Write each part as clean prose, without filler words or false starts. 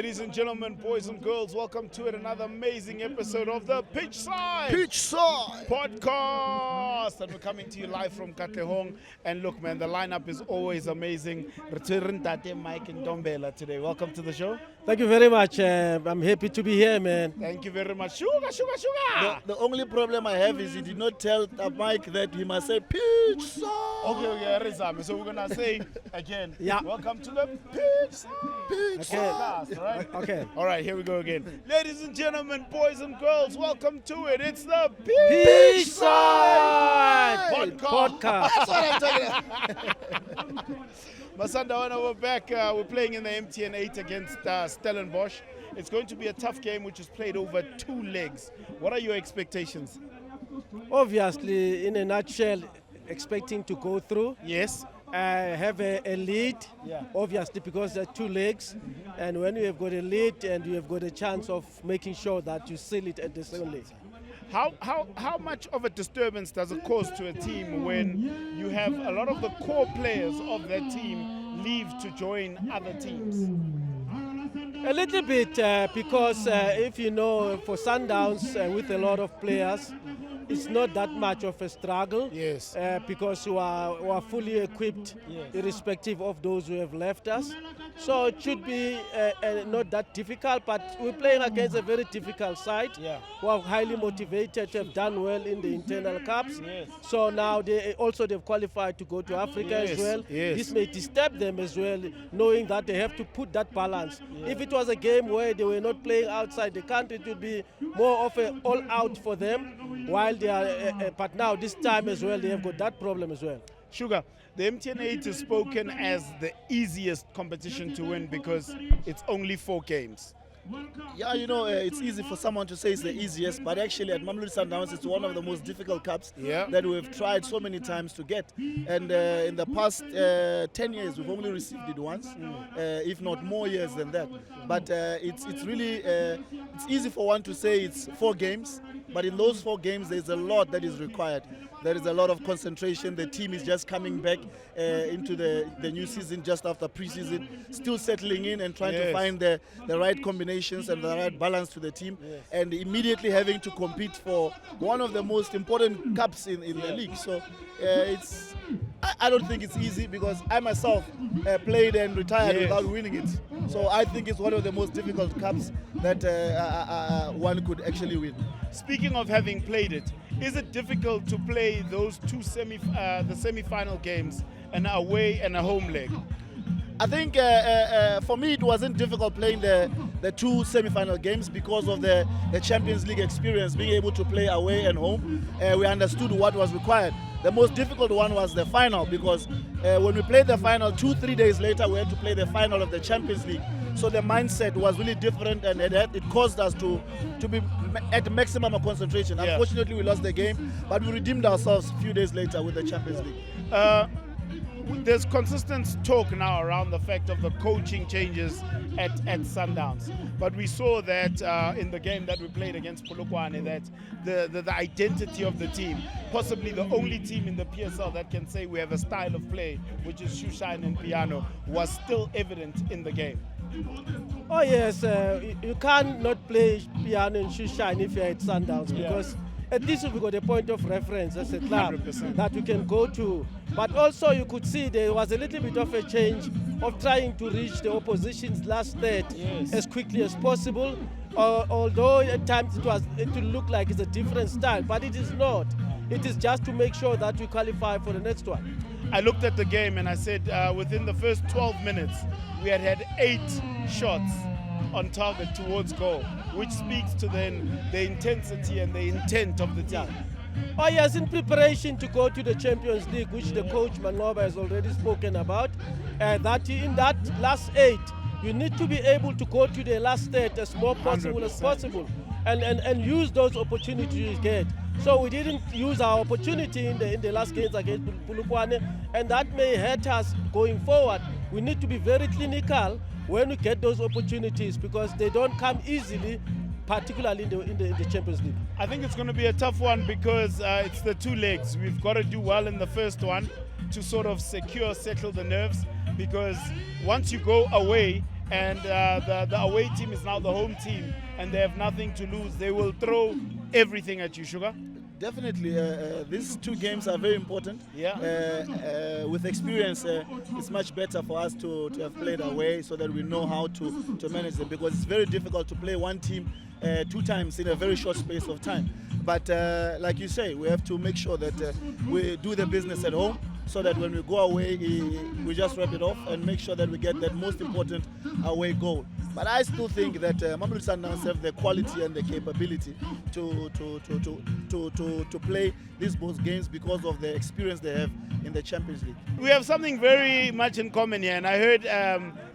Ladies and gentlemen, boys and girls, welcome to another amazing episode of the Pitchside podcast. And we're coming to you live from Katlehong. And look, man, the lineup is always amazing. Mike and Dombela today. Welcome to the show. Thank you very much. I'm happy to be here, man. Thank you very much. Sugar. The only problem I have is he did not tell Mike that he must say Pitchside. Okay, Rizame. So we're going to say again, Yeah. welcome to the Pitchside podcast, right? Okay. All right, here we go again. Ladies and gentlemen, boys and girls, welcome to it. It's the Pitchside podcast. That's what I'm talking about. Masanda, we're back. We're playing in the MTN8 against Stellenbosch. It's going to be a tough game, which is played over 2 legs. What are your expectations? Obviously, in a nutshell, expecting to go through. Yes. Have a lead, Yeah. obviously, because there are 2 legs. And when you have got a lead and you have got a chance of making sure that you seal it at the second leg. How much of a disturbance does it cause to a team when you have a lot of the core players of that team leave to join other teams? A little bit, because if you know, for Sundowns with a lot of players, it's not that much of a struggle. Yes. Because we are fully equipped, Yes. irrespective of those who have left us. So it should be not that difficult, but we're playing against a very difficult side. Yeah. Who are highly motivated, have done well in the internal cups. Yes. So now they've qualified to go to Africa as Yes, well. yes. This may disturb them as well, knowing that they have to put that balance. If it was a game where they were not playing outside the country, it would be more of an all-out for them. While they are, but now this time as well, they have got that problem as well. Sugar, the MTN8 is spoken as the easiest competition to win because it's only 4 games. Yeah, you know, it's easy for someone to say it's the easiest, but actually at Mamelodi Sundowns, it's one of the most difficult cups Yeah. that we've tried so many times to get. And in the past 10 years, we've only received it once, if not more years than that. But it's really, it's easy for one to say it's 4 games, but in those 4 games, there's a lot that is required. There is a lot of concentration. The team is just coming back into the new season just after preseason, still settling in and trying to Yes. find the right combinations and the right balance to the team, and immediately having to compete for one of the most important cups in the league. So I don't think it's easy because I myself played and retired Yes. without winning it. So I think it's one of the most difficult cups that one could actually win. Speaking of having played it, is it difficult to play those 2 the semi-final games, an away and a home leg? I think for me it wasn't difficult playing the 2 semi-final games because of the Champions League experience, being able to play away and home. We understood what was required. The most difficult one was the final because when we played the final 2-3 days later, we had to play the final of the Champions League. So the mindset was really different, and it caused us to be at maximum concentration. Yeah. Unfortunately, we lost the game, but we redeemed ourselves a few days later with the Champions League. There's consistent talk now around the fact of the coaching changes at Sundowns. But we saw that in the game that we played against Polokwane, that the identity of the team, possibly the only team in the PSL that can say we have a style of play, which is shoeshine and piano, was still evident in the game. Oh yes, you can't not play piano and shoeshine if you're at Sundowns, because at least we've got a point of reference as a club 100%. that we can go to. But also you could see there was a little bit of a change of trying to reach the opposition's last third as quickly as possible. Although at times it will look like it's a different style, but it is not. It is just to make sure that we qualify for the next one. I looked at the game and I said within the first 12 minutes, we had 8 shots on target towards goal, which speaks to then the intensity and the intent of the team. Oh yes, in preparation to go to the Champions League, which the coach Manoba has already spoken about, that in that last 8, you need to be able to go to the last third as more possible as 100%. possible, and use those opportunities you get. So we didn't use our opportunity in the last games against Polokwane, and that may hurt us going forward. We need to be very clinical when we get those opportunities because they don't come easily, particularly in the Champions League. I think it's going to be a tough one because it's the 2 legs. We've got to do well in the first one to sort of settle the nerves, because once you go away and the away team is now the home team, and they have nothing to lose, they will throw everything at you, Sugar? Definitely, these 2 games are very important. Yeah. With experience, it's much better for us to have played away so that we know how to manage them, because it's very difficult to play one team 2 times in a very short space of time. But like you say, we have to make sure that we do the business at home, so that when we go away, we just wrap it off and make sure that we get that most important away goal. But I still think that Mamelodi Sundowns have the quality and the capability to play these both games because of the experience they have in the Champions League. We have something very much in common here, and I heard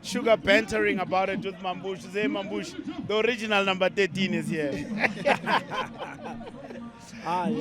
Sugar bantering about it with Mambush. Say, Mambush, the original number 13 is here. Yeah.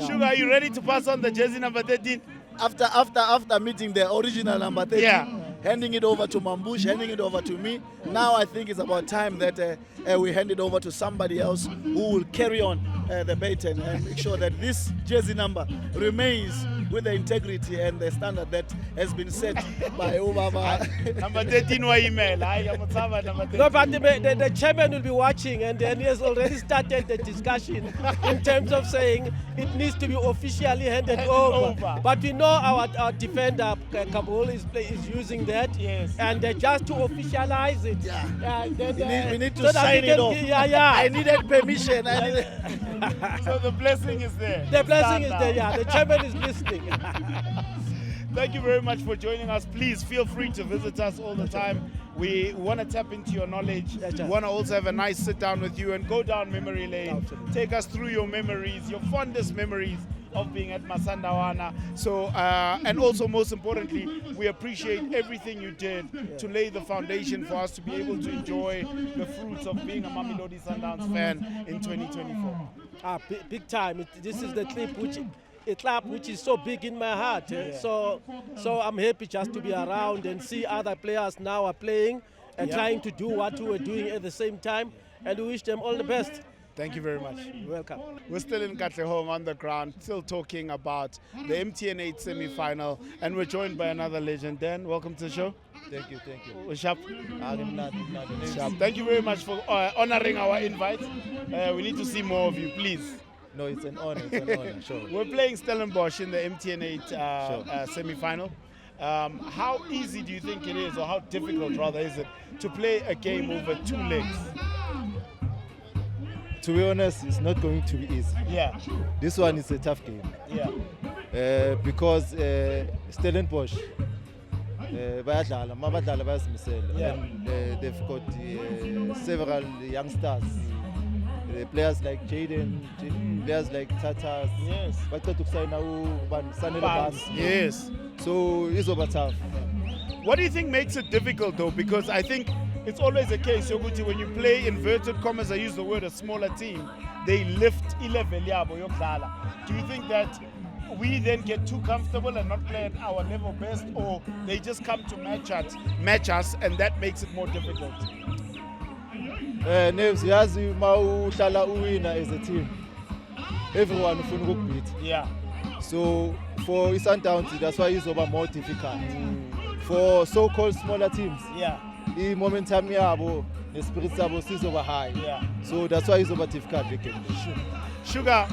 Sugar, are you ready to pass on the jersey number 13? After meeting the original number 13, Yeah. handing it over to Mambush, handing it over to me, now I think it's about time that we hand it over to somebody else who will carry on the baton and make sure that this jersey number remains with the integrity and the standard that has been set by Obama. Number 13 wa email. Number 13. No, but the chairman will be watching, and then he has already started the discussion in terms of saying it needs to be officially handed over. But we know our defender Kabul is using that, Yes. and just to officialize it. Yeah. Then, we need to so that sign we it can- off. Yeah. I needed permission. So the blessing is there. The blessing is Stand there. now. Yeah, the chairman is listening. Thank you very much for joining us. Please feel free to visit us all the time. We want to tap into your knowledge. We want to also have a nice sit down with you and go down memory lane. Absolutely. Take us through your memories, your fondest memories of being at Masandawana. So, and also most importantly, we appreciate everything you did to lay the foundation for us to be able to enjoy the fruits of being a Mamelodi Sundowns fan in 2024. Big time. This is the club which is so big in my heart. So I'm happy just to be around and see other players now are playing and trying to do what we were doing at the same time. And we wish them all the best. Thank you very much. You're welcome. We're still in Katlehong on the ground, still talking about the MTN8 semi-final, and we're joined by another legend. Dan, welcome to the show. Thank you. Sharp. Sharp. Thank you very much for honoring our invite. We need to see more of you, please. No, it's an honor. Sure. We're playing Stellenbosch in the MTN8 semi-final. How easy do you think it is, or how difficult rather is it, to play a game over 2 legs? To be honest, it's not going to be easy. Yeah. This one is a tough game. Yeah. Because Stellenbosch, bayadlala, mabadlala bayazimisela. Yeah. And they've got several youngsters. Players like Jaden, players like Tatas. Yes. Baqeda ukusayina uSanele Bans. Yes. So izoba tough. What do you think makes it difficult though? Because I think it's always a case, Yoguti, when you play inverted commas, I use the word a smaller team, they lift 11 yabo yokudlala. Do you think that we then get too comfortable and not play at our level best, or they just come to match us and that makes it more difficult? Neves, yazi mawuhlala uwina as a team. Everyone ufuna ukubbeat. Yeah. So for Sundowns, that's why it's over more difficult. For so-called smaller teams, Yeah. the momentum yabo, the spirit yabo is over high. Yeah. So that's why it's over difficult. They can. Sugar,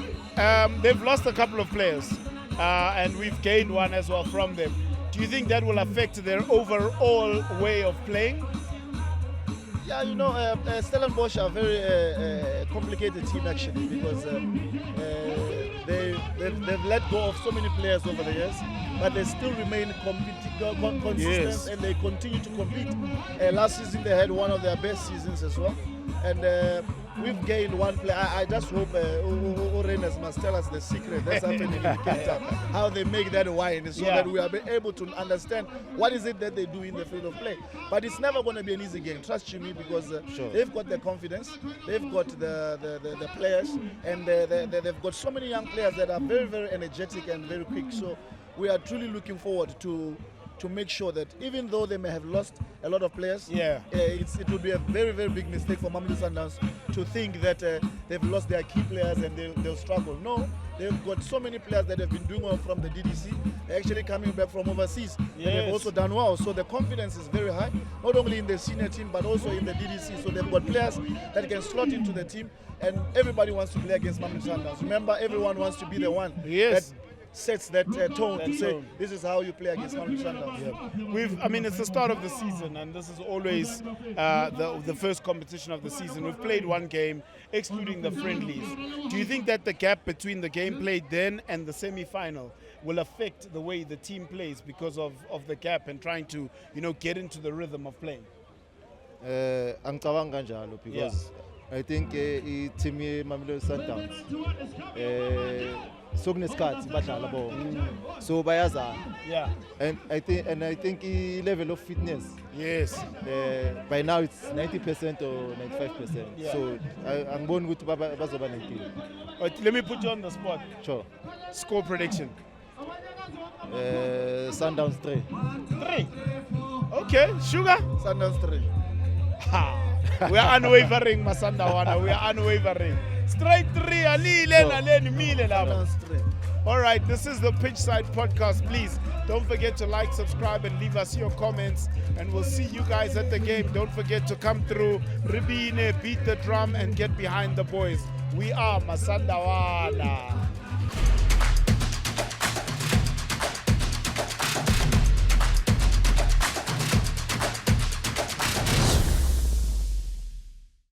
they've lost a couple of players, and we've gained one as well from them. Do you think that will affect their overall way of playing? Yeah, you know, Stellenbosch are a very complicated team actually, because they've let go of so many players over the years, but they still remain consistent. Yes. And they continue to compete. Last season they had one of their best seasons as well, and we've gained one player. I just hope Orenas must tell us the secret that's happening in Cape Town, how they make that wine, so that we are able to understand what is it that they do in the field of play. But it's never going to be an easy game, trust you me, because they've got the confidence, they've got the players, and they've got so many young players that are very, very energetic and very quick. So we are truly looking forward to to make sure that even though they may have lost a lot of players, Yeah. it would be a very, very big mistake for Mamelodi Sundowns to think that they've lost their key players and they'll struggle. No, they've got so many players that have been doing well from the DDC. They're actually coming back from overseas. And Yes. they've also done well. So the confidence is very high, not only in the senior team, but also in the DDC. So they've got players that can slot into the team, and everybody wants to play against Mamelodi Sundowns. Remember, everyone wants to be the one Yes. that sets that tone That to say, tone. this is how you play against Mamelodi Sundowns. I mean, it's the start of the season, and this is always the first competition of the season. We've played one game, excluding the friendlies. Do you think that the gap between the game played then and the semi-final will affect the way the team plays because of the gap and trying to, get into the rhythm of playing? Angicabanga kanjalo because I think i-team ye-Mamelodi Sundowns sokunesikhathi badlala bona, so bayazana, Yeah. and I think i-level of fitness Yes. by now it's 90% or 95%. Yeah. So angiboni ukuthi bazoba nenkinga. Let me put you on the spot. Sure. Score prediction. Sundowns 3. 3. Okay. Sugar? Sundowns 3. Ha. We are unwavering, Masandawana. We are unwavering. Straight 3. Sundowns 3. All right, this is the Pitchside podcast. Please don't forget to like, subscribe, and leave us your comments. And we'll see you guys at the game. Don't forget to come through, Ribine, beat the drum, and get behind the boys. We are Masandawana.